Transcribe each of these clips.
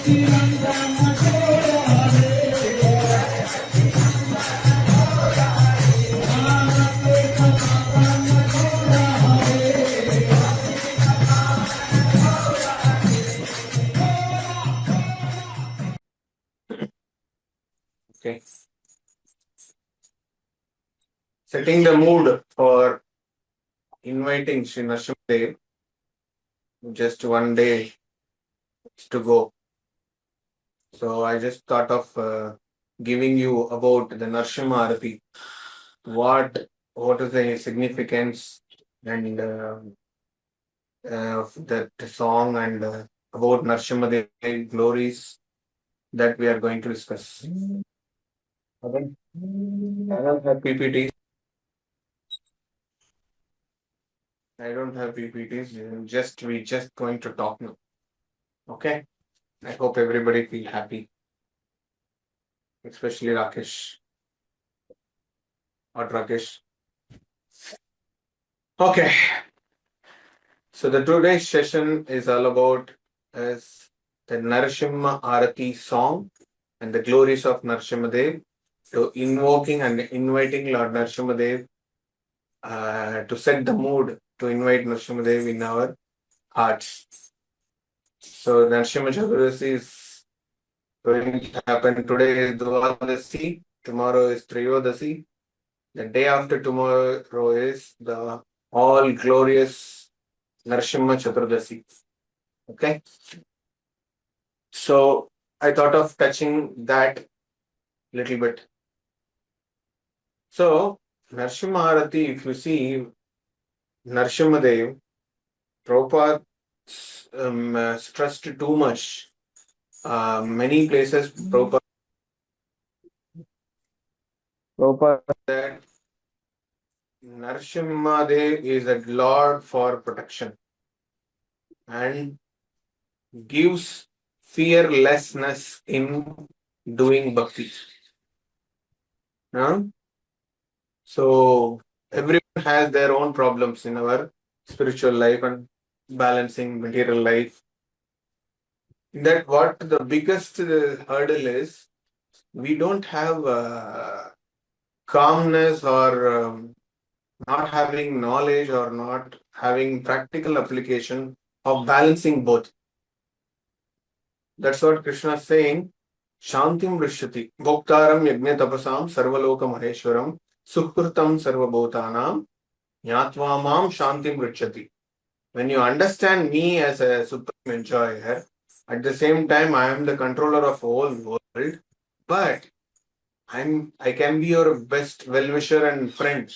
Okay. Setting the mood for inviting Sri Narasimha Dev, just one day to go. So I just thought of giving you about the Narasimha Aarti. What is the significance and of that song and about Narasimha Dev glories that we are going to discuss. Okay. I don't have PPTs. I don't have PPTs. We just going to talk now. Okay. I hope everybody feel happy, especially Rakesh or Rakesh. Okay. So the today's session is all about is the Narasimha Aarti song and the glories of Narasimha Dev. So invoking and inviting Lord Narasimha Dev to set the mood to invite Narasimha Dev in our hearts. So Narasimha Chaturasi is going to happen. Today is Dvadasi, tomorrow is Triyodasi. The day after tomorrow is the all glorious Narasimha Chaturasi. Okay. So I thought of touching that little bit. So Narasimha Aarti, if you see Narasimha Dev, Prabhupada stressed too much. Many places Prabhupada said Narasimha Dev is a Lord for protection and gives fearlessness in doing bhakti. So everyone has their own problems in our spiritual life and balancing material life. That what the biggest hurdle is, we don't have calmness or not having knowledge or not having practical application of balancing both. That's what Krishna is saying. Shantim Rishyati Bhoktaram Yajna Tapasam Sarvaloka Maheshwaram Sukhrutam Sarvabhutanam Nyatva Mam Shantim Rishyati. When you understand me as a supreme enjoyer, at the same time I am the controller of whole world, but I can be your best well-wisher and friend.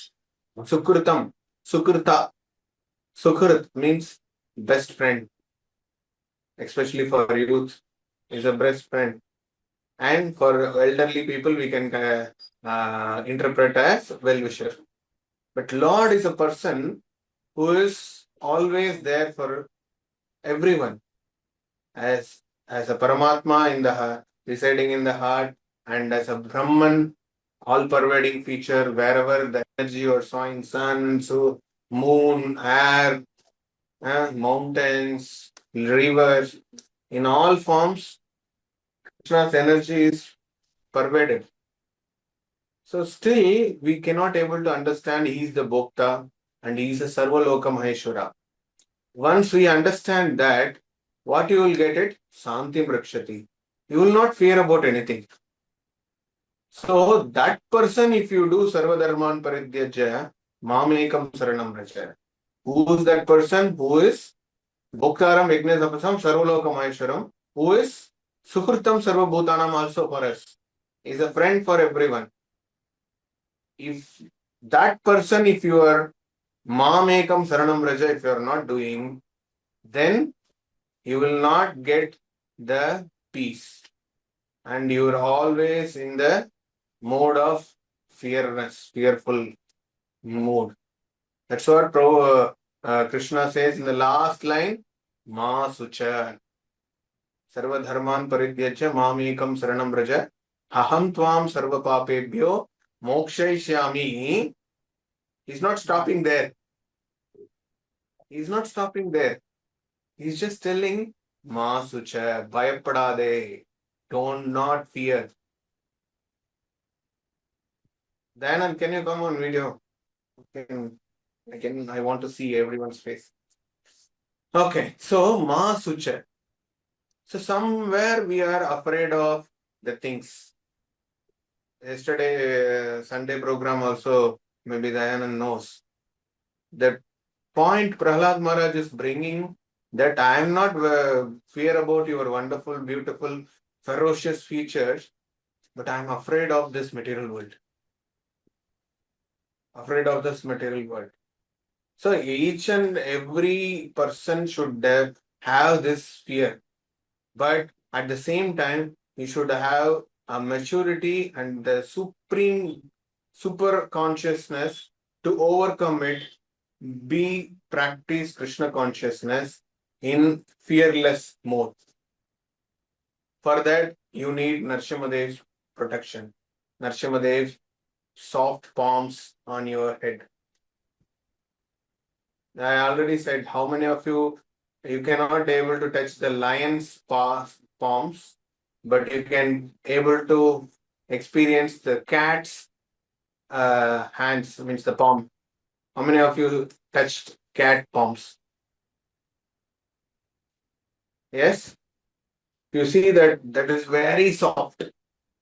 Sukrutam, Sukrita. Sukrit means best friend, especially for youth, is a best friend. And for elderly people, we can interpret as well-wisher. But Lord is a person who is always there for everyone, as a Paramatma in the residing in the heart, and as a Brahman, all-pervading feature wherever the energy or sowing sun, so moon, air, mountains, rivers, in all forms, Krishna's energy is pervaded. So still, we cannot able to understand he is the Bhokta and he is a Sarvaloka Maheshwara. Once we understand that, what you will get it? Santim Rakshati. You will not fear about anything. So that person, if you do Sarvadharman Paridhyajya, Mamekam Saranam Raja. Who is that person? Who is Bhoktaram Yajnasapasam Sarvaloka Maheshwaram? Who is Sukhritam Sarvabhutanam also for us? Is a friend for everyone. If that person, if you are Mamekam Saranam Raja, if you are not doing, then you will not get the peace. And you are always in the mode of fearful mood. That's what Krishna says in the last line, Ma Sucha. Sarva Dharman Paridhyajya Mamekam Saranam Raja Aham Tvam Sarva Papebhyo Mokshaishyami. He's not stopping there. He's not stopping there. He's just telling Ma sucha, bayapadade. Do not fear. Dayanand, can you come on video? I want to see everyone's face. Okay, so Ma sucha. So somewhere we are afraid of the things. Yesterday, Sunday program also, maybe Dayanand knows. The point Prahlad Maharaj is bringing that I am not fear about your wonderful, beautiful, ferocious features, but I am afraid of this material world. Afraid of this material world. So each and every person should have this fear, but at the same time, you should have a maturity and the super consciousness to overcome it. Be practice Krishna consciousness in fearless mode. For that, you need Narasimha's protection. Narasimha's soft palms on your head. I already said how many of you cannot able to touch the lion's palms, but you can able to experience the cat's hands, means the palm. How many of you touched cat palms? Yes? You see that is very soft.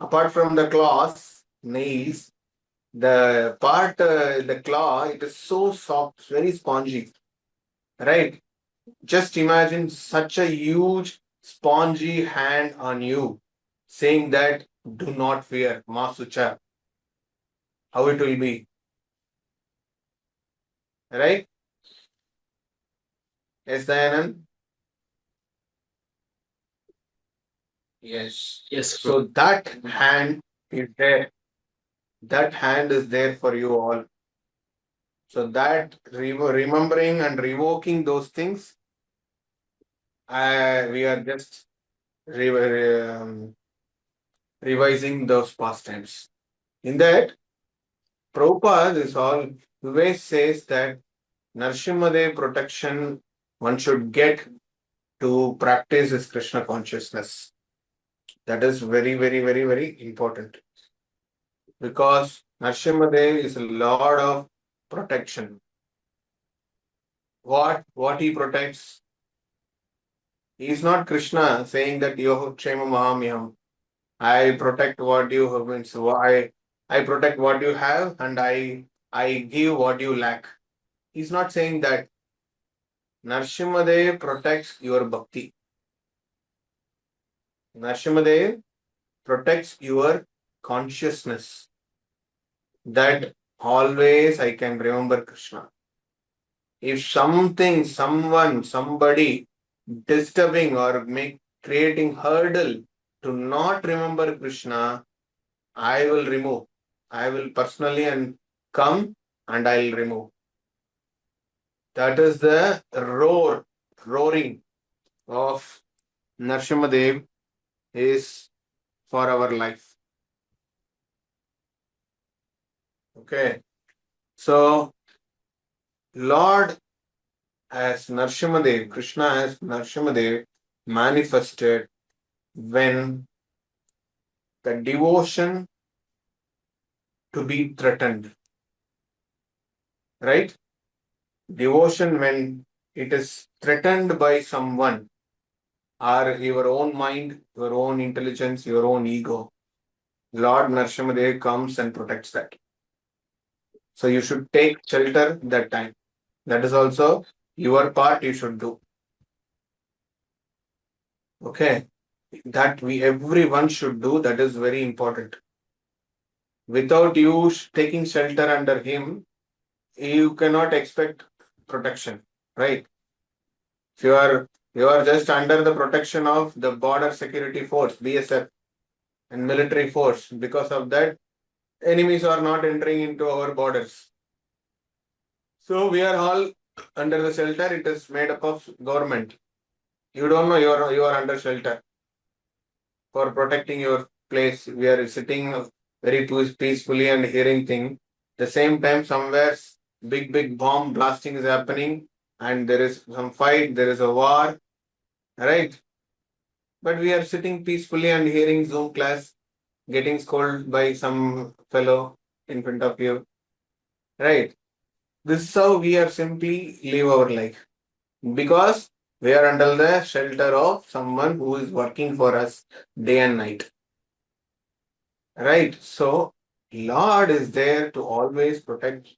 Apart from the claws, nails, the claw, it is so soft, very spongy. Right? Just imagine such a huge, spongy hand on you, saying that do not fear, Ma Sucha. How it will be. Right? Yes, Dayanand? Yes. Yes, So that hand is there. That hand is there for you all. So that remembering and revoking those things, we are just revising those past times. In that, Prabhupada is always says that Narasimha protection one should get to practice is Krishna consciousness. That is very, very, very, very important. Because Narasimha is a Lord of protection. What he protects? He is not Krishna saying that Yoho Kshema Mahamyam. I protect what you have, means I protect what you have and I give what you lack. He's not saying that. Narasimha protects your bhakti. Narasimha protects your consciousness. That always I can remember Krishna. If somebody disturbing or creating hurdle to not remember Krishna, I will remove. I will personally and come and I'll remove. That is the roaring of Narasimha is for our life. Okay. So, Lord as Narasimha, Krishna as Narasimha manifested when the devotion to be threatened. Right? Devotion when it is threatened by someone or your own mind, your own intelligence, your own ego. Lord Narasimha comes and protects that. So you should take shelter that time. That is also your part you should do. Okay. That everyone should do. That is very important. Without you taking shelter under him, you cannot expect protection, right? If you are just under the protection of the border security force, BSF, and military force. Because of that, enemies are not entering into our borders. So we are all under the shelter. It is made up of government. You don't know you are under shelter for protecting your place. We are sitting very peacefully and hearing thing. The same time, somewhere big bomb blasting is happening, and there is some fight. There is a war, right? But we are sitting peacefully and hearing Zoom class, getting scolded by some fellow in front of you. Right? This is how we are simply live our life. Because we are under the shelter of someone who is working for us day and night. Right? So, Lord is there to always protect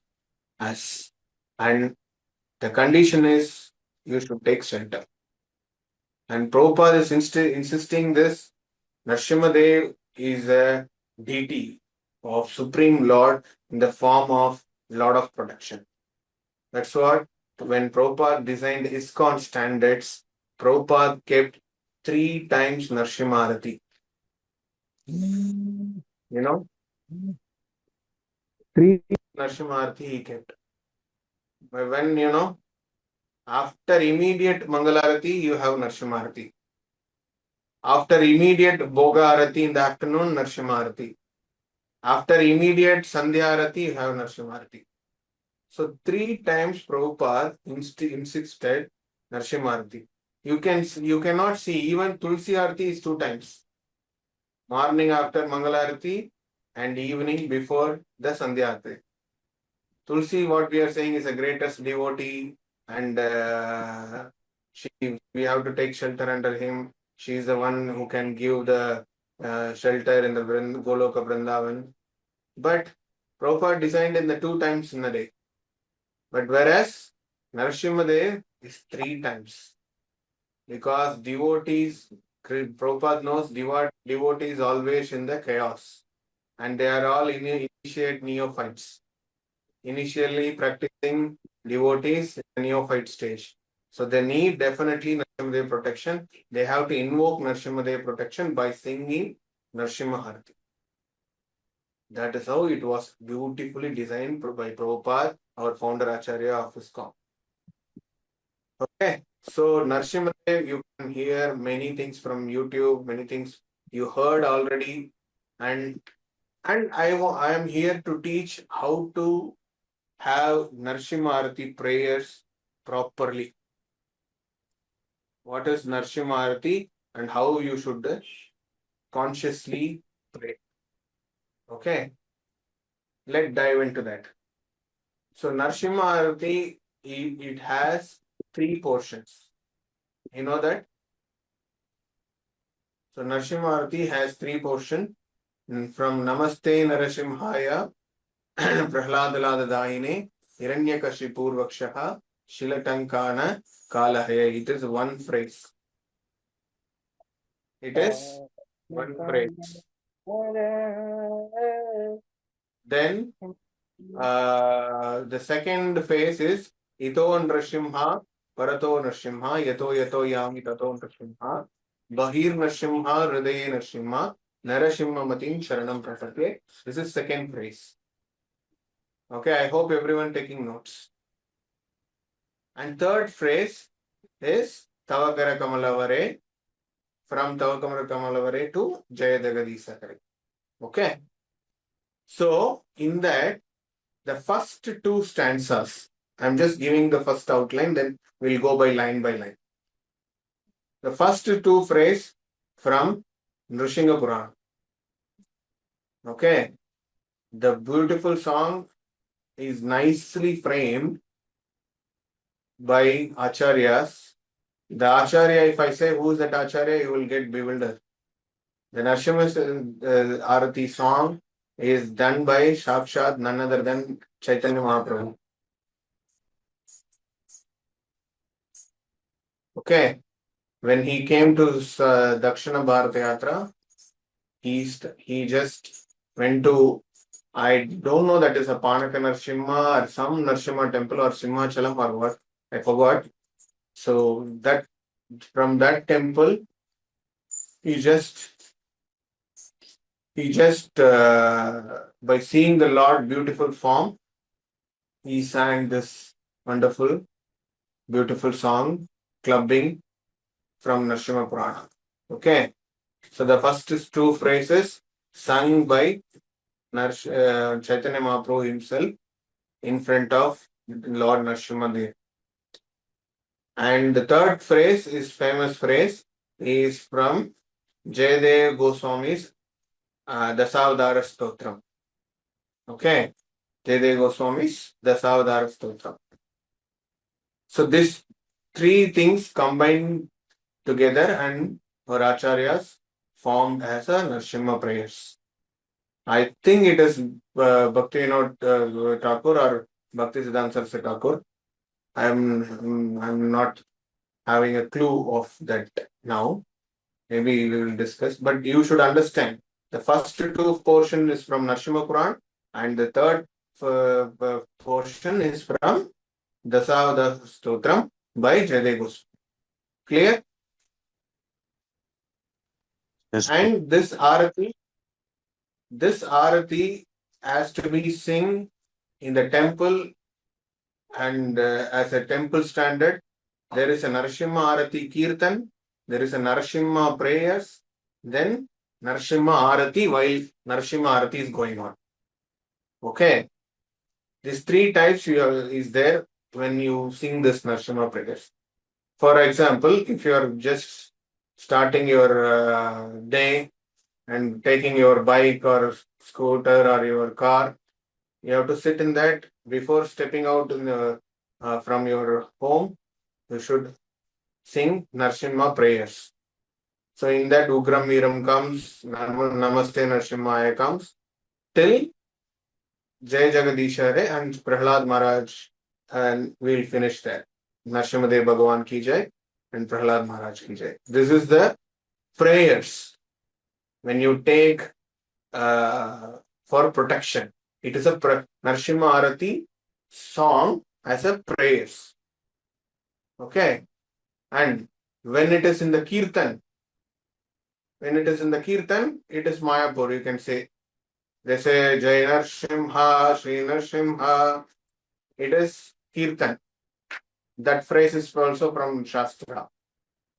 us. And the condition is you should take shelter. And Prabhupada is insisting this. Narasimha is a deity of Supreme Lord in the form of Lord of Protection. That's what when Prabhupada designed ISKCON standards, Prabhupada kept 3 times Narasimha Aarti. You know, 3 Narasimha Aarti he kept. But when, after immediate Mangalarati, you have Narasimha Aarti. After immediate Bhoga Arati in the afternoon, Narasimha Aarti. After immediate Sandhya Arati, you have Narasimha Aarti. So 3 times Prabhupada insisted Narasimha Aarti. You cannot see even Tulsi Aarti is 2 times. Morning after Mangalarati and evening before the Sandhya Aarti. Tulsi, what we are saying, is the greatest devotee, and we have to take shelter under him. She is the one who can give the shelter in the Goloka Vrindavan. But Prabhupada designed in the 2 times in a day. But whereas Narasimha is 3 times. Because devotees, Prabhupada knows devotees always in the chaos. And they are all initiate neophytes. Initially practicing devotees in the neophyte stage. So they need definitely Narasimha protection. They have to invoke Narasimha protection by singing Narasimha Aarti. That is how it was beautifully designed by Prabhupada, our founder Acharya of ISKCON. Okay, so Narasimha, you can hear many things from YouTube, many things you heard already, and I am here to teach how to have Narasimha Aarti prayers properly. What is Narasimha Aarti and how you should consciously pray. Okay, let's dive into that. So Narasimha Aarti, it has 3 portions. You know that? So Narasimha Aarti has 3 portions. From Namaste Narasimhaya, Prahladalada Hiranyakashipurvakshaha, Shilatankana Kalahaya. It is one phrase. It is one phrase. Then the second phase is Ito Narasimha, Parato Narasimha, Yato Yato Yami Tato Narasimha, Bahir Narasimha, Hridaye Narasimha, Narasimha Matin Sharanam Prasate. This is second phrase. Okay, I hope everyone taking notes. And third phrase is Tavakara Kamalavare, from Tavakara Kamalavare to Jaya Dagadisa. Okay. So, in that, the first 2 stanzas, I'm just giving the first outline, then we'll go by line. The first 2 phrases from Nrsimha Purana. Okay. The beautiful song is nicely framed by Acharyas. The Acharya, if I say who is that Acharya, you will get bewildered. The Narasimha Aarti song is done by Sakshat, none other than Chaitanya Mahaprabhu. Okay. When he came to Dakshina Bharata Yatra, he just went to, I don't know, that is a Panaka Narasimha or some Narasimha temple or Simhachalam or what, I forgot. So that from that temple, he just by seeing the Lord beautiful form, he sang this wonderful, beautiful song, clubbing from Narasimha Purana. Okay. So the first 2 phrases sung by Chaitanya Mahaprabhu himself in front of Lord Narasimha. And the third phrase is famous phrase, is from Jayadev Goswami's Dasavadara Stotram. Okay, Jayadev Goswami's Dasavadara Stotram. So these three things combined together and our acharyas formed as a Narasimha prayers. I think it is Bhakti Thakur or Bhakti Siddhanta Saraswati Thakur. I'm not having a clue of that now. Maybe we will discuss, but you should understand the first two portion is from Narasimha Puran and the third portion is from Dasavada Stotram by Jayadeva Goswami. Clear? Yes, And this arati has to be sing in the temple, and as a temple standard, there is a Narasimha Aarti Kirtan, there is a Narasimha prayers, then Narasimha Aarti while Narasimha Aarti is going on. Okay. These three types is there when you sing this Narasimha prayers. For example, if you are just starting your day and taking your bike or scooter or your car, you have to sit in that before stepping out from your home. You should sing Narasimha prayers. So in that Ugram Viram comes, Namaste Narasimhaya comes, till Jai Jagadisha Re and Prahlad Maharaj, and we'll finish that. Narasimhadev Bhagavan ki jai and Prahlad Maharaj ki jai. This is the prayers. When you take for protection, it is a Narasimha Aarti song as a prayers. Okay. And when it is in the Kirtan, it is Mayapur, you can say. They say Jai Narasimha, Sri Narasimha. It is Kirtan. That phrase is also from Shastra.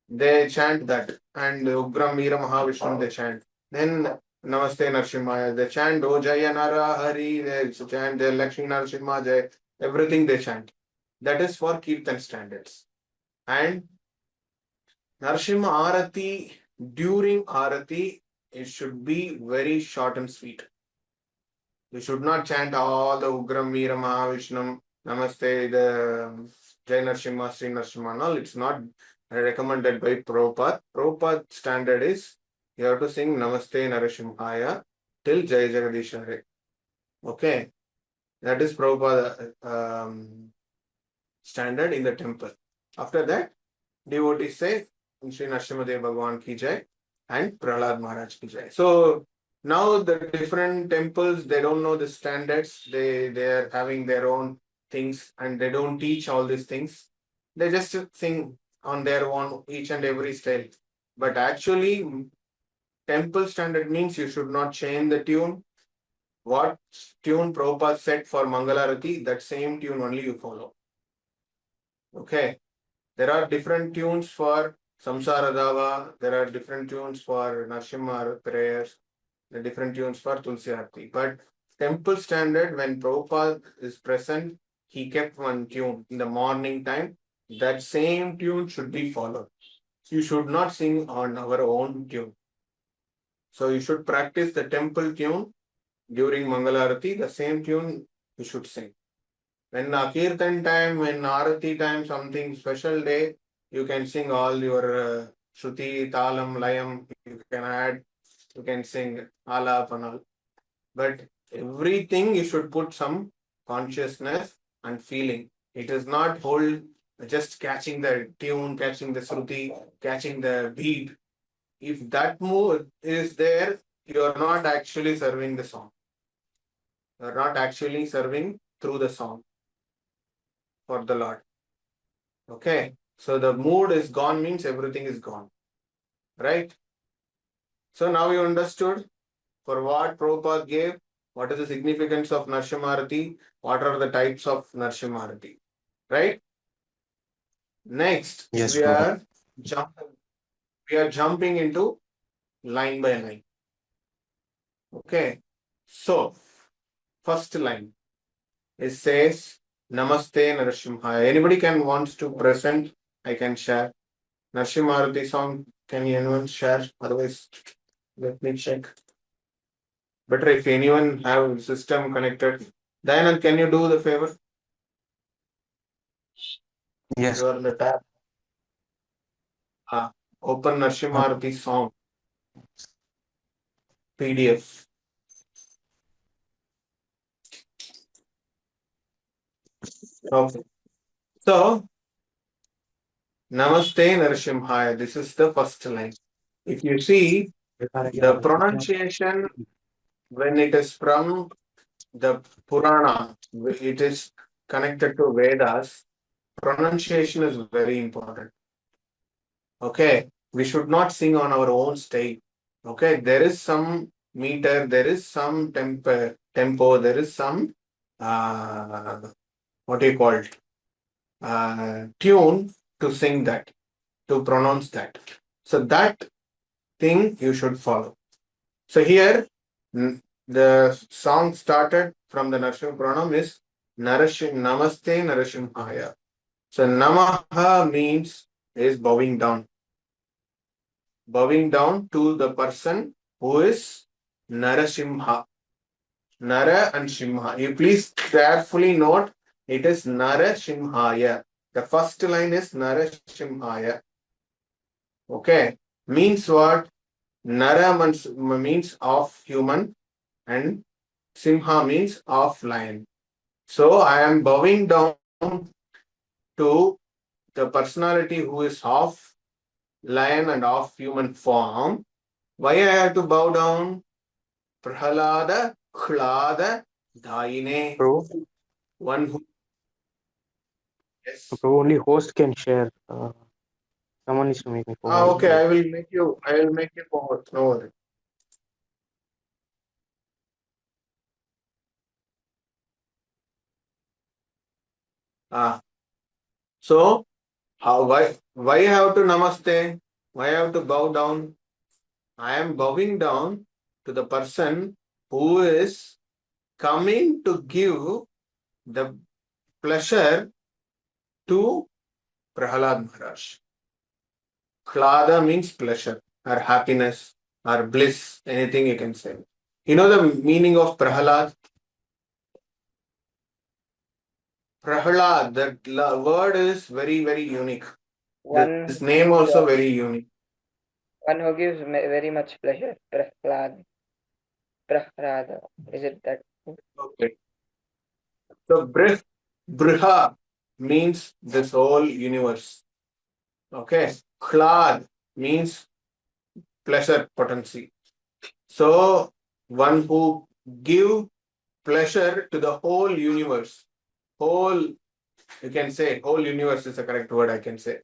They chant that. And Ugram Veera Mahavishnu they chant. Then Namaste Narasimhaya. They chant O Jaya Nara Hari. They chant Lakshmi Narasimha Jai. Everything they chant. That is for Kirtan standards. And Narasimha Aarati, during Aarati, it should be very short and sweet. You should not chant all the Ugram Veera Mahavishnu, Namaste, the Jai Narasimha, Sri Narasimha. No, it's not recommended by Prabhupada. Prabhupada standard is you have to sing Namaste Narasimhaya till Jai Jagadisha Re. Okay. That is Prabhupada standard in the temple. After that, devotees say Sri Narasimhadev Bhagavan ki jai and Prahlad Maharaj ki jai. So now the different temples, they don't know the standards. They are having their own things and they don't teach all these things. They just sing on their own each and every style. But actually, temple standard means you should not change the tune. What tune Prabhupada set for Mangalarati, that same tune only you follow. Okay. There are different tunes for Samsara Dava. There are different tunes for Narasimha prayers. There are different tunes for Tulsi Aarti. But temple standard, when Prabhupada is present, he kept one tune in the morning time. That same tune should be followed. You should not sing on our own tune. So you should practice the temple tune during Mangalarati. The same tune you should sing. When Kirtan time, when Aarati time, something special day, you can sing all your Shruti, Talam, Layam, you can add, you can sing Alap and all. But everything you should put some consciousness and feeling. It is not whole just catching the tune, catching the Shruti, catching the beat. If that mood is there, you are not actually serving the song. You are not actually serving through the song for the Lord. Okay. So the mood is gone means everything is gone. Right? So now you understood for what Prabhupada gave, what is the significance of Narasimha Aarti, what are the types of Narasimha Aarti. Right? Next, yes, we Prabhupada. are jumping into line by line. Okay. So, first line, it says Namaste Narasimhaya. Anybody wants to present, I can share. Narasimha Aarti song Can anyone share? Otherwise, let me check. Better if anyone have system connected. Dayanand, can you do the favor? Yes. You are the tab. Open Narasimha Aarti song PDF. Okay. So, Namaste Narasimhaya. This is the first line. If you see the pronunciation when it is from the Purana, it is connected to Vedas. Pronunciation is very important. Okay, we should not sing on our own style. Okay, there is some meter, there is some tempo, there is some what do you call it? Tune to sing that, to pronounce that. So that thing you should follow. So here, the song started from the Narasimha Pranam is Namaste Narasimhaya. So Namaha means is bowing down to the person who is Narasimha. Nara and Simha. You please carefully note it is Narasimhaya. The first line is Narasimhaya. Okay. Means what? Nara means of human and Simha means of lion. So I am bowing down to the personality who is of lion and of human form. Why I have to bow down? Prahalada, Khlada, Daine. Bro, One who yes. bro, only host can share. Someone needs to make me forward. Okay, I will make you forward. No worry. Ah, so how why I have to namaste? Why I have to bow down? I am bowing down to the person who is coming to give the pleasure to Prahalad Maharaj. Khlada means pleasure or happiness or bliss, anything you can say. You know the meaning of Prahalad? Prahalad, that word is very, very unique. One This who name gives also very unique. very much pleasure. Prahlad. Is it that? Okay. So Briha means this whole universe. Okay. Khlad means pleasure potency. So one who give pleasure to the whole universe. Whole, you can say, whole universe is a correct word I can say.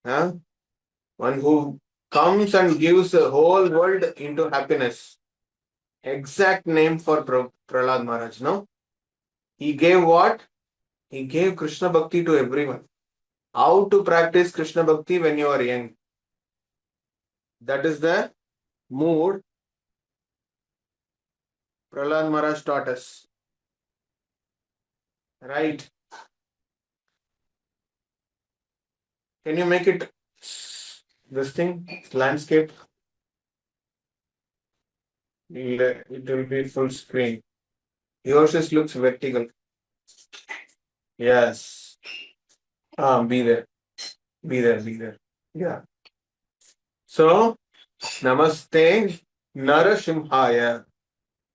Huh? One who comes and gives the whole world into happiness. Exact name for Prahlad Maharaj, no? He gave what? He gave Krishna Bhakti to everyone. How to practice Krishna Bhakti when you are young? That is the mood Prahlad Maharaj taught us. Right? Can you make it this thing? Landscape? It will be full screen. Yours just looks vertical. Yes. Be there. Be there. Be there. Yeah. So, Namaste Narasimhaya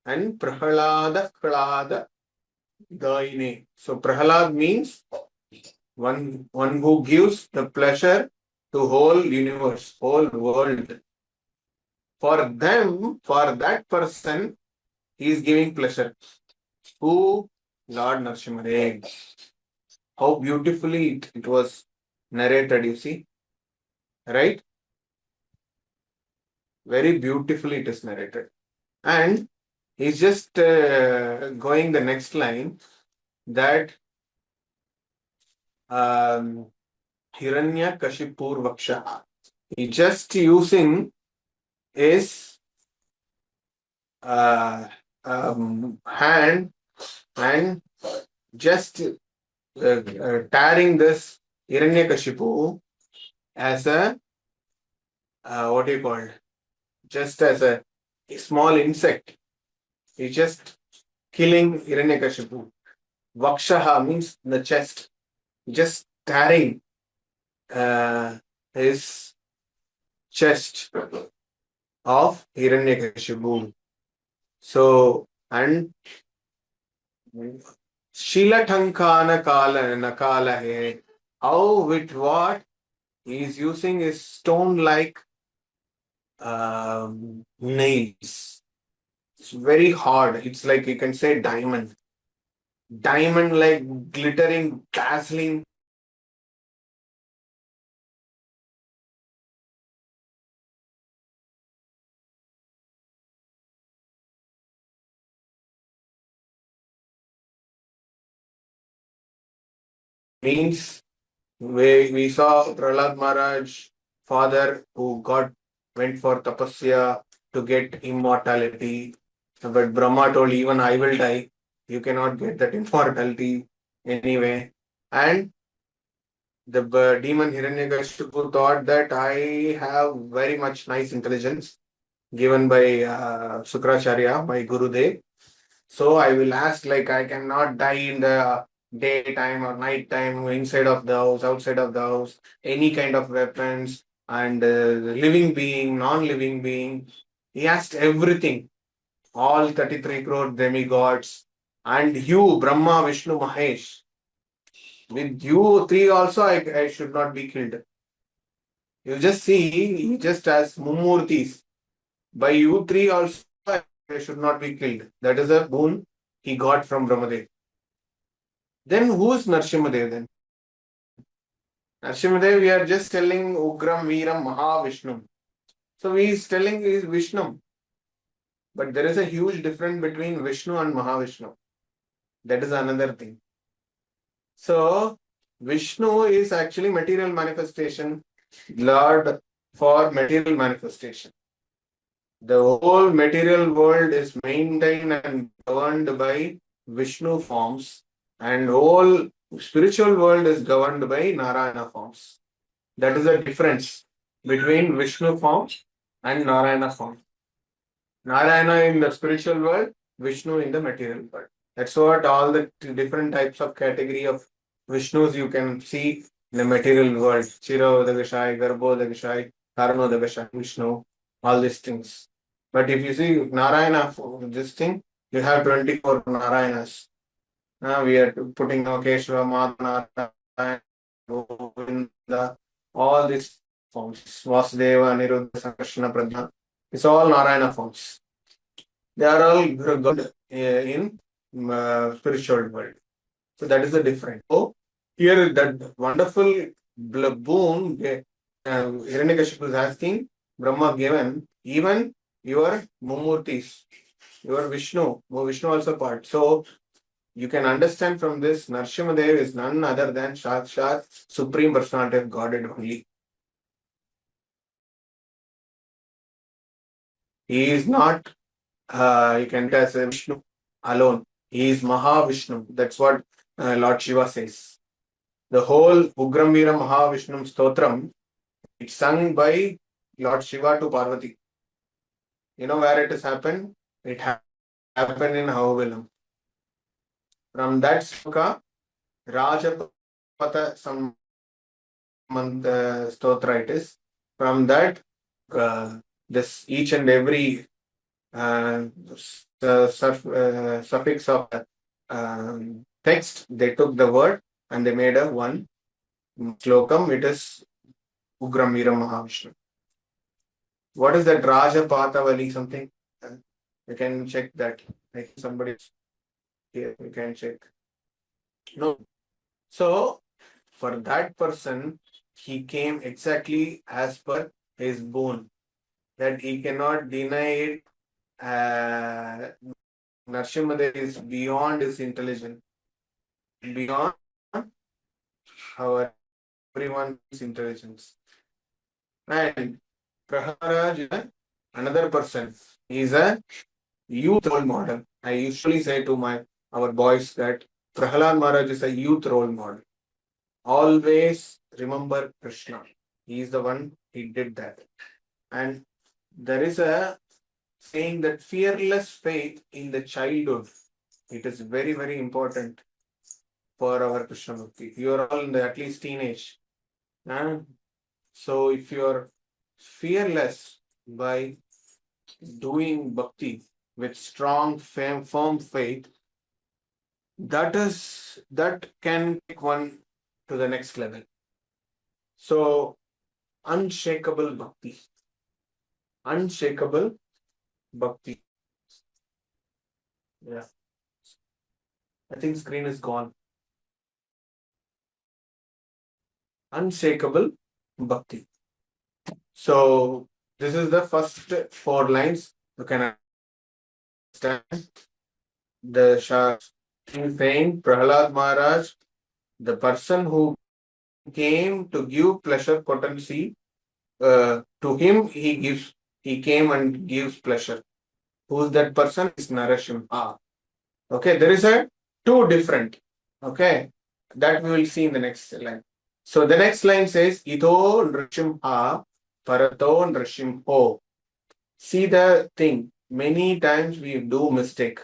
and Prahlada Daine. So, Prahlad means one who gives the pleasure to whole universe, whole world. For them, for that person, he is giving pleasure. Who? Lord Narasimha. How beautifully it was narrated, you see. Right? Very beautifully it is narrated. And he's just going the next line that Hiranya Kashipur Vaksha. He just using his hand and just tearing this Hiranyakashipu as a what do you call it? Just as a small insect. He's just killing Hiranyakashipu. Vakshaha means the chest. Just tearing his chest of Hiranyakashipu. So, and Shilathankana Kala Nakala hai. How with what he is using his stone like nails. It's very hard. It's like you can say diamond. Diamond like glittering, dazzling. Means we saw Prahlad Maharaj, father who went for tapasya to get immortality. But Brahma told, even I will die. You cannot get that immortality anyway. And the demon Hiranyakashipu thought that I have very much nice intelligence given by Sukracharya, my Gurudev. So I will ask, like, I cannot die in the daytime or night time, inside of the house, outside of the house, any kind of weapons, and living being, non-living being. He asked everything, all 33 crore demigods, and you, Brahma, Vishnu, Mahesh. With you three also, I should not be killed. You just see, he just as Mummurtis. By you three also, I should not be killed. That is a boon he got from Brahmadev. Then who's Narasimhadev then? Narasimhadev, we are just telling Ugram Veeram Mahavishnu. So he is telling he is Vishnu. But there is a huge difference between Vishnu and Mahavishnu. That is another thing. So Vishnu is actually material manifestation, Lord for material manifestation. The whole material world is maintained and governed by Vishnu forms, and whole spiritual world is governed by Narayana forms. That is the difference between Vishnu forms and Narayana form. Narayana in the spiritual world, Vishnu in the material world. That's what all the different types of category of Vishnus you can see in the material world. Chirodagashai, Garbhodagashai, Karanodagashai, Vishnu, all these things. But if you see Narayana, this thing, you have 24 Narayanas. We are putting Keshava, Madhana, Govinda, all these forms. Vasudeva, Niruddha, Sankarshana, Pradhan. It's all Narayana forms. They are all governed in spiritual world. So that is the difference. So here that wonderful boon Hiranyakashipu is asking, Brahma given, even your Mummurtis, your Vishnu also part. So you can understand from this, Narasimhadev is none other than Sakshat, Supreme Personality of Godhead only. He is not, you can tell as a Vishnu alone. He is Mahavishnu. That's what Lord Shiva says. The whole Ugramvira Mahavishnu Stotram, it's sung by Lord Shiva to Parvati. You know where it has happened? It happened in Havavilam. From that sloka, Rajapata Stotra it is. From that, this each and every suffix of text, they took the word and they made a one slokam. It is Ugram Veeram Mahavishnu. What is that Rajapatavali something? You can check that. Like somebody here, you can check. No. So for that person, he came exactly as per his boon. That he cannot deny it. Narasimhadev is beyond his intelligence, beyond our everyone's intelligence. And Praharaj is another person. He is a youth role model. I usually say to our boys that Prahlad Maharaj is a youth role model. Always remember Krishna. He is the one, he did that. And there is a saying that fearless faith in the childhood. It is very, very important for our Krishna Bhakti. You are all in the at least teenage. So if you are fearless by doing bhakti with strong, firm faith, that can take one to the next level. So unshakable bhakti. Unshakable bhakti. Yeah. I think screen is gone. Unshakable bhakti. So this is the first 4 lines. You can understand the saying Prahlad Maharaj, the person who came to give pleasure potency, to him he came and gives pleasure. Who's that person? Is Narasimha. Okay, there is a two different. Okay, that we will see in the next line. So the next line says, Ito Nrasimha Parato Nrasimho. See the thing. Many times we do mistake.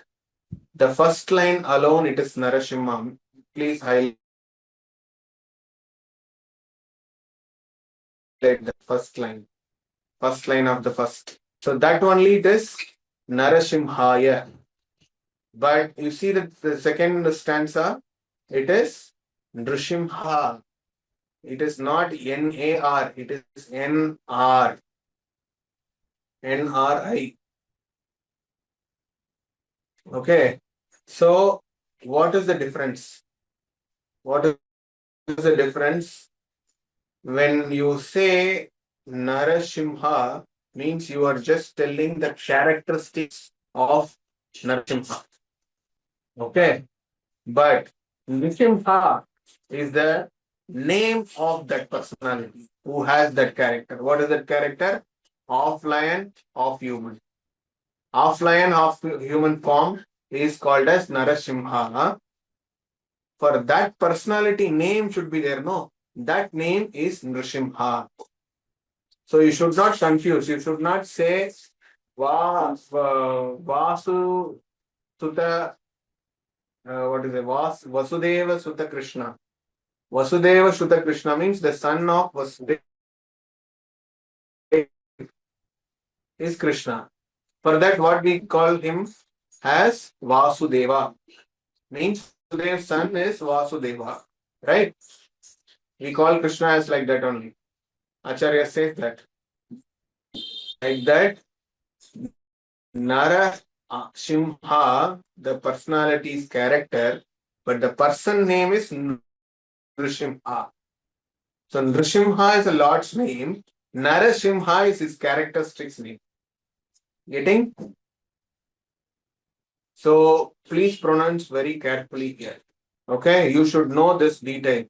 The first line alone, it is Narasimha. Please highlight the first line. First line of the first. So that only this Narasimhaya. But you see that the second stanza, it is Nrsimha. It is not N-A-R, it is N-R. N-R-I. Okay. So what is the difference? What is the difference? When you say Narasimha, means you are just telling the characteristics of Narasimha. Okay. But Narasimha is the name of that personality who has that character. What is that character? Of lion, of human. Of lion, of human form is called as Narasimha. For that personality, name should be there. No, that name is Nrsimha. So you should not confuse. You should not say Vasu Sutta. What is it? Vasudeva Sutta Krishna. Vasudeva Sutta Krishna means the son of Vasudeva is Krishna. For that, what we call him as Vasudeva means Vasudeva's son is Vasudeva, right? We call Krishna as like that only. Acharya says that. Like that, Nara Simha, the personality's character, but the person name is Nrsimha. So Nrsimha is a Lord's name. Narasimha is his characteristics name. Getting? So please pronounce very carefully here. Okay, you should know this detail.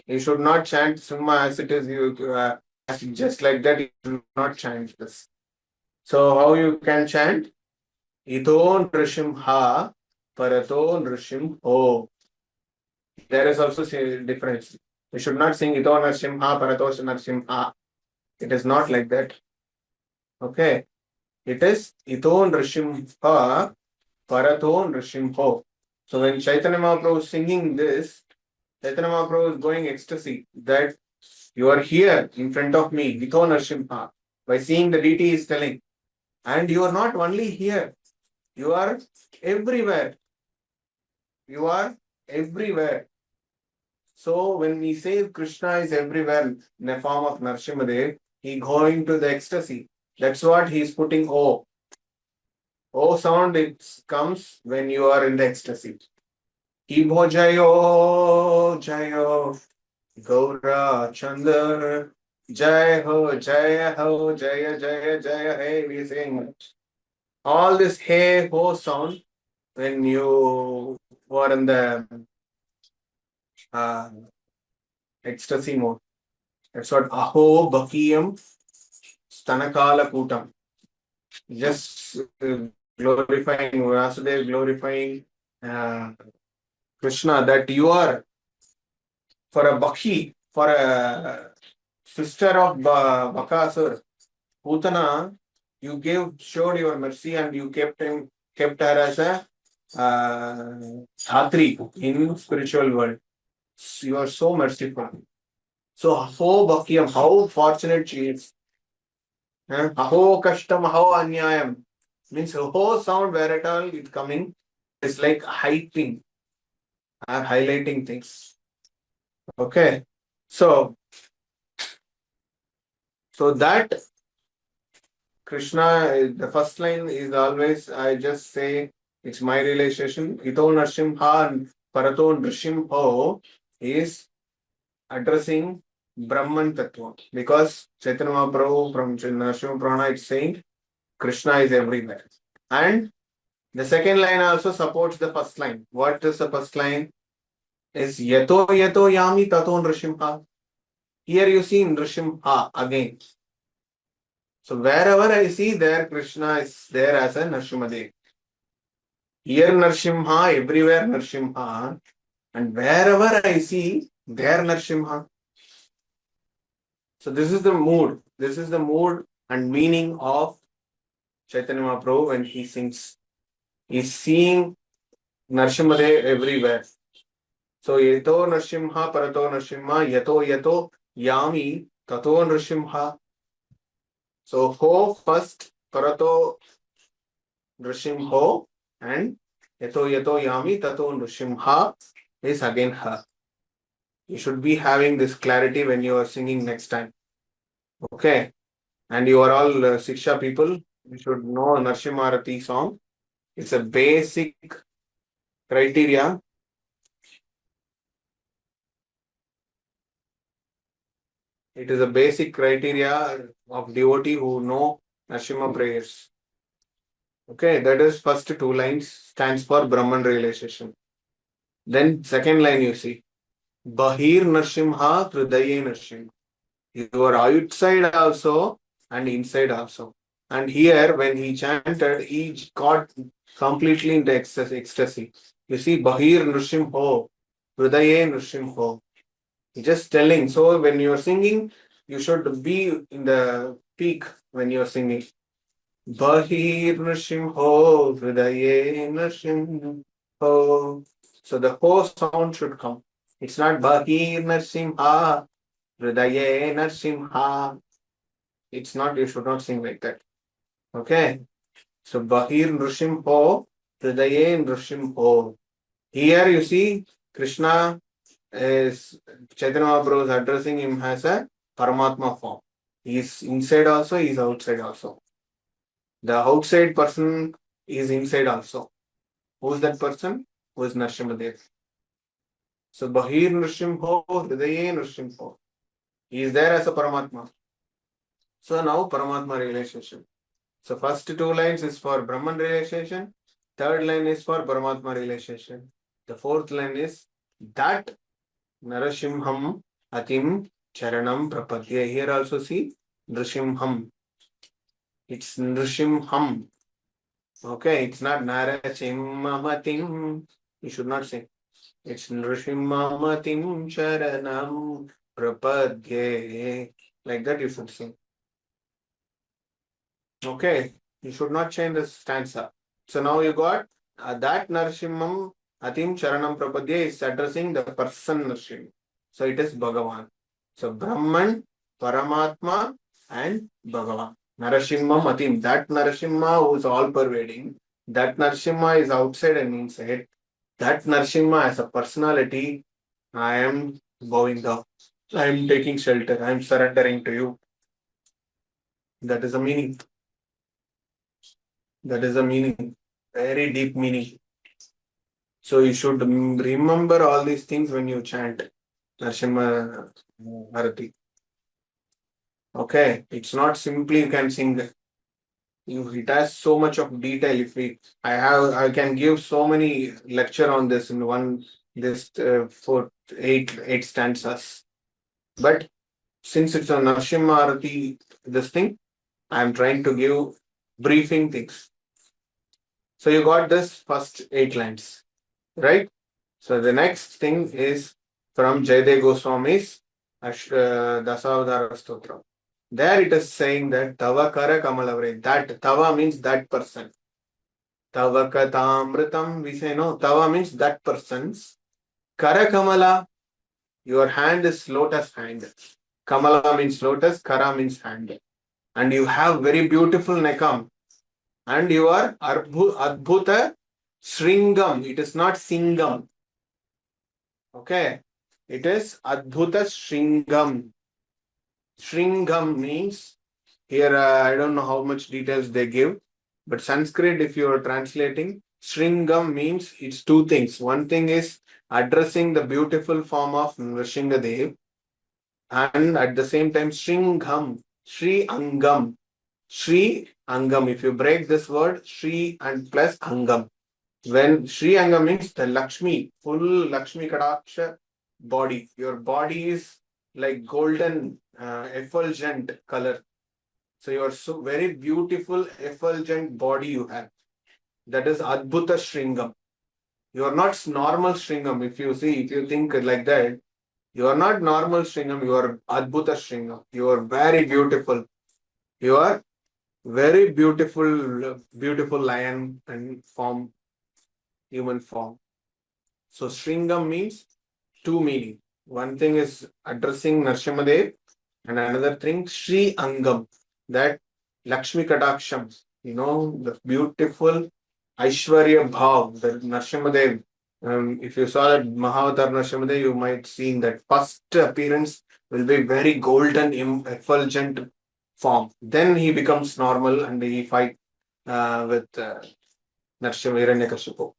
You should not chant Simha as it is. Just like that, you should not chant this. So how you can chant? Ito Nrsimha Parato Nrsimho. There is also a difference. You should not sing Ito Nrsimha Parato Nrsimha. It is not like that. Okay. It is Ito Nrsimha Parato Nrsimho. So when Chaitanya Mahaprabhu is singing this, Chaitanya Mahaprabhu is going ecstasy that you are here in front of me, Ito Nrsimha. By seeing the deity, he is telling. And you are not only here, you are everywhere. You are everywhere. So when we say Krishna is everywhere in the form of Narasimhadev, he going to the ecstasy. That's what he is putting O. O sound, it comes when you are in the ecstasy. Kibo Jayo, Jayo, Gaura Chandar, Jai Ho, Jaya Ho, Jaya, Jaya, Jaya, hey, we sing. All this hey, ho sound when you were in the ecstasy mode. That's what Aho Bakiyam Stanakala Kutam. Just glorifying Vasudev, glorifying Krishna, that you are for a Bakhi, for a sister of Bakasur, Putana, you showed your mercy and you kept her as a Dhatri in spiritual world. You are so merciful. So Aho Bhakyam, how fortunate she is. Aho Kashtam, Aho Anyayam. Means Aho sound where at all it's coming. It's like hyping or highlighting things. Okay. So that Krishna, the first line is always, I just say, it's my realization. Ito Narasimha and Parato Narasimha is addressing Brahman Tattva. Because Chaitanya Mahaprabhu from Narasimha Purana is saying Krishna is everywhere. And the second line also supports the first line. What is the first line? Is Yato Yato Yami Tato Narasimha. Here you see Narasimha again. So wherever I see there, Krishna is there as a Narasimhadev. Here Narasimha, everywhere Narasimha, and wherever I see, there Narasimha. So this is the mood. This is the mood and meaning of Chaitanya Mahaprabhu when he sings. He's seeing Narasimhadev everywhere. So Yato Narasimha, Parato Narasimha, Yato Yato Yami, Tato Narasimha. So Ho first, Parato Narasimha, and Yato Yato Yami, Tato Narasimha is again her. You should be having this clarity when you are singing next time. Okay. And you are all Siksha people. You should know Narasimha Aarti song. It's a basic criteria. It is a basic criteria of devotee who know Narasimha prayers. Okay, that is first two lines stands for Brahman realization. Then second line you see, Bahir Narasimha Hridaye Narasimha. You are outside also and inside also. And here when he chanted, he got completely into ecstasy. You see, Bahir Narasimha, Hridaye Narasimha. Just telling. So when you are singing, you should be in the peak when you are singing. Bahir Narasimha, Hridaye Narasimha. So the ho sound should come. It's not Bahir Narasimha, Hridaye Narasimha. It's not, you should not sing like that. Okay. So Bahir Narasimha, Hridaye Narasimha. Here you see Krishna is Chaitanya Mahaprabhu is addressing him as a Paramatma form. He is inside also, he is outside also. The outside person is inside also. Who is that person? Who is Narasimhadev. So Bahir Narasimha, Hridaye Narasimha. He is there as a Paramatma. So now Paramatma realization. So first two lines is for Brahman realization. Third line is for Paramatma realization. The fourth line is that Narasimham Atim Charanam Prapadya. Here also see Nrasimham. It's Nrasimham. Okay, it's not Narasimhamatim. You should not say. It's Nrasimhamatim Charanam Prapadya. Like that you should sing. Okay, you should not change the stanza. So now you got that Narasimham Atim Charanam Prapadya is addressing the person Narasimha. So it is Bhagavan. So Brahman, Paramatma, and Bhagavan. Narasimham Atim. That Narasimha who is all pervading. That Narasimha is outside and inside. That Narasimha as a personality, I am bowing down. I am taking shelter. I am surrendering to you. That is the meaning. That is the meaning. Very deep meaning. So you should remember all these things when you chant Narasimha Aarti. Okay, it's not simply you can sing. It has so much of detail. I can give so many lecture on this in one for eight stanzas. But since it's a Narasimha Aarti, this thing, I am trying to give briefing things. So you got this first 8 lines, right? So the next thing is from Jaydev Goswami's Dasavadara Stotra. There it is saying that Tava Kara Kamalavre. That Tava means that person. Tava Katamritam, we say no. Tava means that person's. Kara Kamala, your hand is lotus hand. Kamala means lotus, Kara means hand. And you have very beautiful nekam. And you are Adbhuta Shringam. It is not Singam. Okay. It is Adbhuta Shringam. Shringam means, here I don't know how much details they give, but Sanskrit, if you are translating, Shringam means it's two things. One thing is addressing the beautiful form of Nrsimhadev, and at the same time Shringham, Shri Angam. Shri Angam. If you break this word, Shri and plus Angam. When Shri Angam means the Lakshmi, full Lakshmi Kadaksha body. Your body is like golden, effulgent color. So you are so very beautiful, effulgent body you have. That is Adbhuta Shringam. You are not normal Shringam. If you see, if you think like that, you are not normal Shringam. You are Adbhuta Shringam. You are very beautiful. You are very beautiful, beautiful lion and form, human form. So Shringam means two meaning. One thing is addressing Narasimhadev, and another thing Sri Angam, that Lakshmi Kataksham, the beautiful Aishwarya Bhav, the Narasimhadev. If you saw that Mahavatar Narasimhadev, you might seen that first appearance will be very golden, effulgent form. Then he becomes normal and he fight with Narasimha Hiranyakashipu.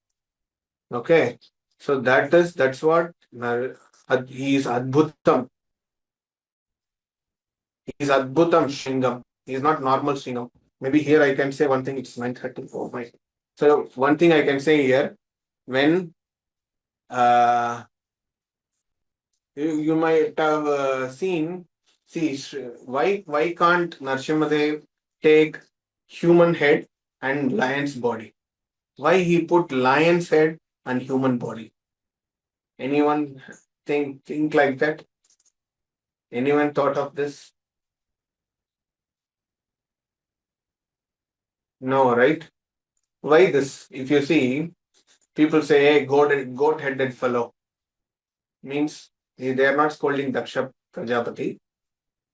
Okay, so that's what he is Adbhutam. He is Adbhutam Shringam. He is not normal Shringam. Maybe here I can say one thing. It's 9:34. So one thing I can say here, when you might have seen, see, why can't Narasimhadev take human head and lion's body? Why he put lion's head and human body? Anyone think like that? Anyone thought of this? No, right? Why this? If you see, people say, hey, goat-headed fellow. Means they are not scolding Daksha Prajapati.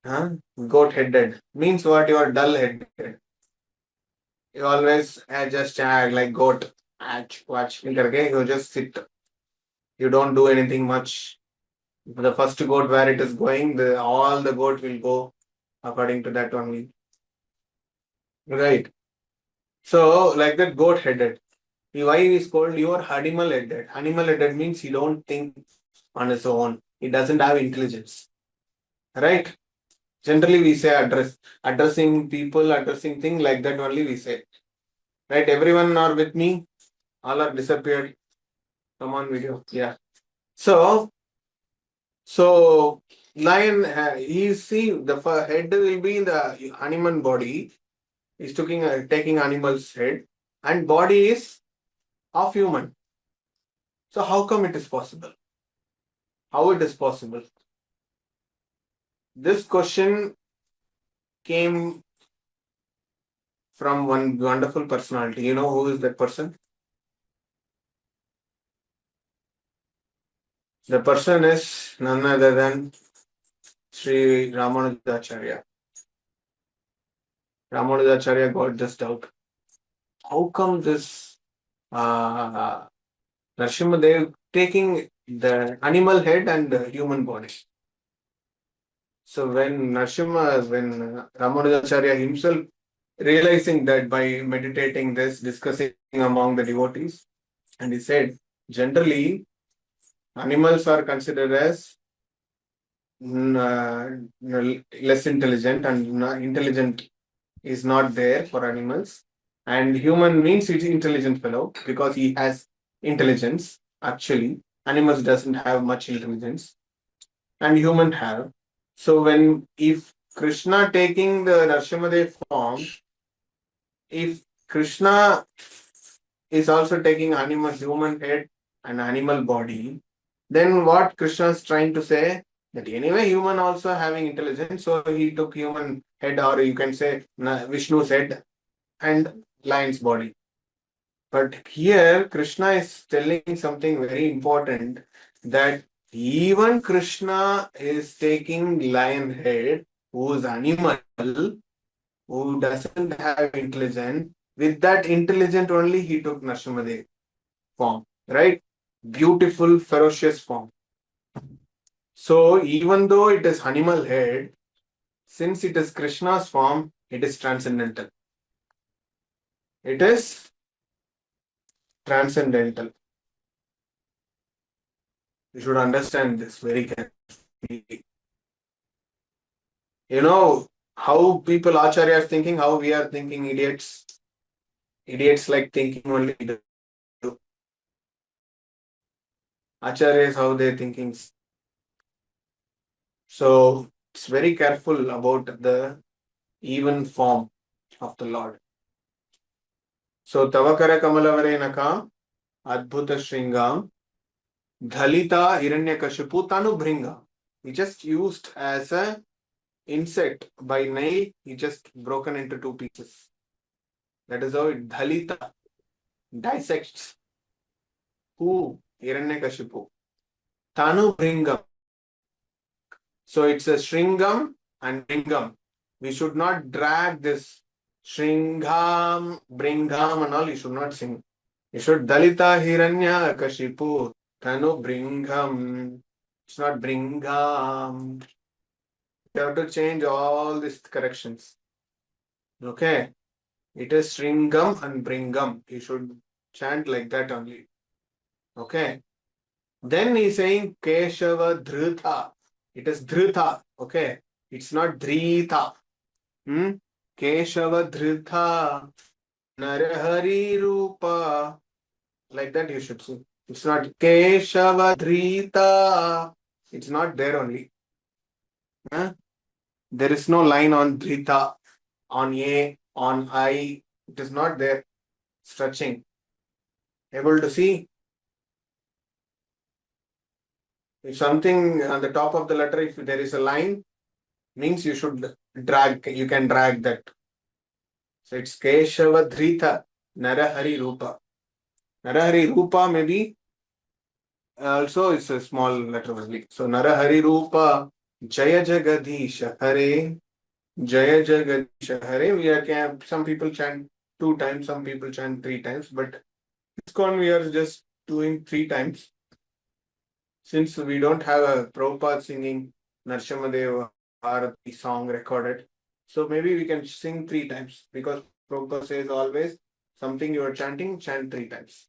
Huh? Goat-headed. Means what? You are dull-headed. You always just like goat. Watch. You just sit. You don't do anything much. The first goat where it is going, all the goat will go according to that only. Right. So, like that goat headed. Why he is called your animal headed? Animal headed means he don't think on his own. He doesn't have intelligence. Right? Generally we say addressing people, addressing things like that only we say. Right? Everyone are with me? All are disappeared. Come on video. Yeah. So lion, he see the head will be in the animal body. He's taking animal's head, and body is of human. So how come it is possible? How it is possible? This question came from one wonderful personality. You know who is that person? The person is none other than Sri Ramanujacharya. Ramanujacharya got this doubt. How come this Narasimhadev taking the animal head and the human body? So when Ramanujacharya himself realizing that by meditating this, discussing among the devotees, and he said, generally, animals are considered as less intelligent, and intelligent is not there for animals. And human means it's intelligent fellow because he has intelligence. Actually, animals doesn't have much intelligence, and human have. So if Krishna taking the Narasimhadev form, if Krishna is also taking human head and animal body, then what Krishna is trying to say? That anyway, human also having intelligence, so he took human head, or you can say Vishnu's head and lion's body. But here, Krishna is telling something very important, that even Krishna is taking lion head, who is animal, who doesn't have intelligence. With that intelligent only, he took Narasimha form, right? Beautiful, ferocious form. So even though it is animal head, since it is Krishna's form, it is transcendental. It is transcendental. You should understand this very carefully. You know how people Acharya is thinking, how we are thinking, idiots. Idiots like thinking only. Acharya is how they thinking. So it's very careful about the even form of the Lord. So Tavakara Kamalavarena Adbhuta Shringam Dhalita Hiranyakashipu Tanubhringa. He just used as a insect by nail, he just broken into two pieces. That is how it Dhalita dissects who Hiranyakashipu. Tanubhringam. So it's a Shringam and Bringam. We should not drag this Shringam, Bringam and all, you should not sing. You should Dalita Hiranya Kashipu Tanu Bringam. It's not Bringam. You have to change all these corrections. Okay. It is Shringam and Bringam. You should chant like that only. Okay. Then he's saying Keshava Dhrita. It is Dhrita. Okay. It's not Dhrita. Keshava Dhrita. Narahari Rupa. Like that you should sing. It's not Keshava Dhrita. It's not there only. There is no line on Dhrita, on A, on I. It is not there. Stretching. Able to see? If something on the top of the letter, if there is a line, means you should drag, you can drag that. So it's Keshava Dhrita Narahari Rupa. Narahari Rupa maybe also is a small letter only. So Narahari Rupa Jaya Jagadisha Hare Jaya Jagadisha Hare. We are, some people chant 2 times, some people chant 3 times, but ISKCON we are just doing 3 times. Since we don't have a Prabhupada singing Narasimha Aarti song recorded, so maybe we can sing 3 times, because Prabhupada says always something you are chanting, chant 3 times.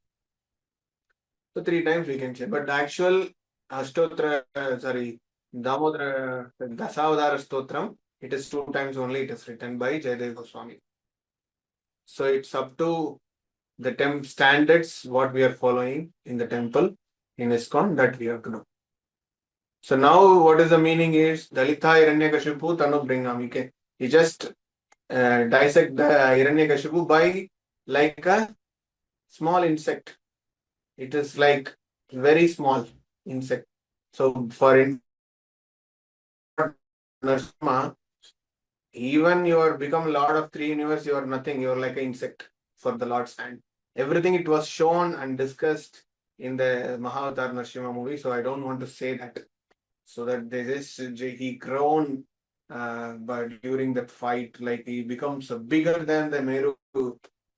So 3 times we can chant. But the actual Damodara Dasavadara Stotram, it is 2 times only, it is written by Jayadev Goswami. So it's up to the standards what we are following in the temple, in ISKCON, that we have to do. So now what is the meaning is Dalita Hiranyakashipu Tanu Bringam. You just dissect the Hiranyakashipu by like a small insect. It is like very small insect. So for Narasimha, even you are become Lord of 3 universe, you are nothing. You are like an insect for the Lord's hand. Everything it was shown and discussed in the Mahavatar Narasimha movie. So I don't want to say that. So that he grown but during that fight, like he becomes bigger than the Meru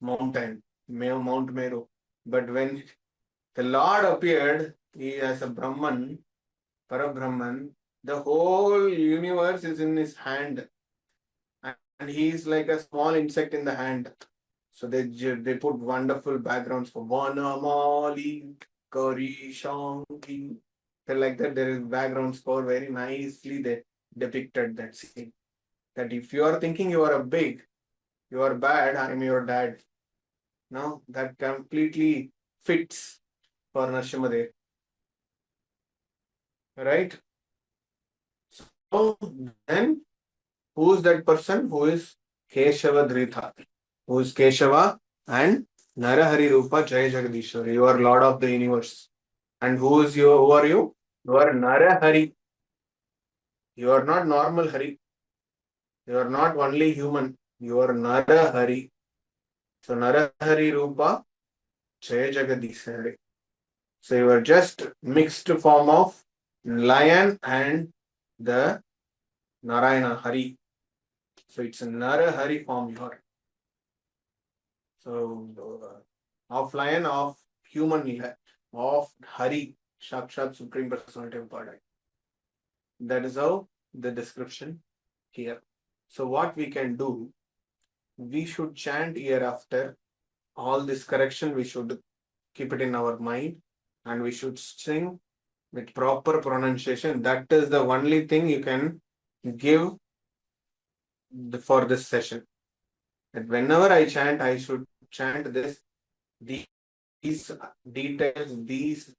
mountain, Mount Meru. But when the Lord appeared, he as a Brahman, Parabrahman, the whole universe is in his hand, and he is like a small insect in the hand. So they put wonderful backgrounds for Vanamali, Karishanki. Like that, there is background score very nicely they depicted that scene. That if you are thinking you are a big, you are bad, I am your dad. No, that completely fits for Narasimha. Right? So then, who is that person? Who is Keshava Dhrita? Who is Keshava and Narahari Rupa Jaya Jagadishwar? You are Lord of the universe. And who are you? You are Narahari. You are not normal Hari. You are not only human. You are Nara Hari. So Nara Hari Rupa Jaya Jagadisha Hari. So you are just mixed form of lion and the Narayana Hari. So it's a Nara Hari form you are. So of lion, of human, of Hari, Sakshat Supreme Personality of Godhead. That is how the description here. So what we can do, we should chant year after all this correction, we should keep it in our mind and we should sing with proper pronunciation. That is the only thing you can give for this session. And whenever I chant, I should chant these details, these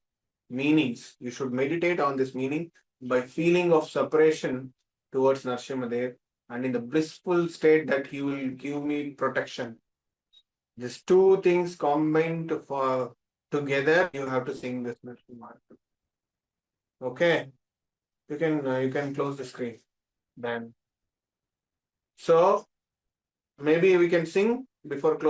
meanings. You should meditate on this meaning by feeling of separation towards Narasimha and in the blissful state that he will give me protection. These two things combined for together, you have to sing this Narasimha. Okay, you can close the screen then. So maybe we can sing before closing.